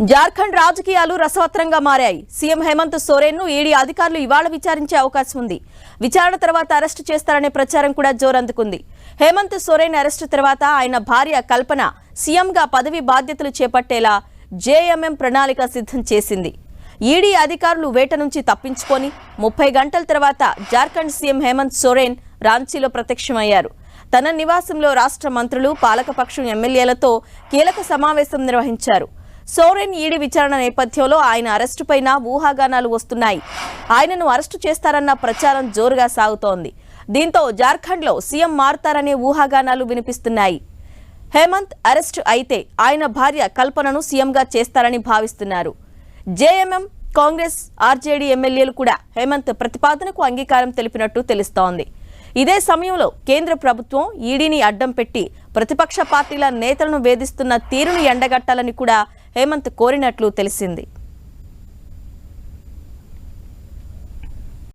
జార్ఖండ్ రాజకీయాలు రసవత్రంగా మారాయి. సీఎం హేమంత్ సోరెన్ ను ఈడీ అధికారులు ఇవాళ విచారించే అవకాశం ఉంది. విచారణ తర్వాత అరెస్టు చేస్తారనే ప్రచారం కూడా జోరందుకుంది. హేమంత్ సోరెన్ అరెస్టు తర్వాత ఆయన భార్య కల్పన సీఎంగా పదవి బాధ్యతలు చేపట్టేలా జేఎంఎం ప్రణాళిక సిద్ధం చేసింది. ఈడీ అధికారులు వేట నుంచి తప్పించుకొని 30 గంటల తర్వాత జార్ఖండ్ సీఎం హేమంత్ సోరెన్ రాంచీలో ప్రత్యక్షమయ్యారు. తన నివాసంలో రాష్ట్ర మంత్రులు, పాలకపక్షం ఎమ్మెల్యేలతో కీలక సమావేశం నిర్వహించారు. సోరెన్ ఈడీ విచారణ నేపథ్యంలో ఆయన అరెస్టుపైన ఊహాగానాలు వస్తున్నాయి. ఆయనను అరెస్టు చేస్తారన్న ప్రచారం జోరుగా సాగుతోంది. దీంతో జార్ఖండ్లో సీఎం మారుతారనే ఊహాగానాలు వినిపిస్తున్నాయి. హేమంత్ అరెస్టు అయితే ఆయన భార్య కల్పనను సీఎంగా చేస్తారని భావిస్తున్నారు. జేఎంఎం, కాంగ్రెస్, ఆర్జేడీ ఎమ్మెల్యేలు కూడా హేమంత్ ప్రతిపాదనకు అంగీకారం తెలిపినట్టు తెలుస్తోంది. ఇదే సమయంలో కేంద్ర ప్రభుత్వం ఈడీని అడ్డం పెట్టి ప్రతిపక్ష పార్టీల నేతలను వేధిస్తున్న తీరును ఎండగట్టాలని కూడా హేమంత్ కోరినట్లు తెలిసింది.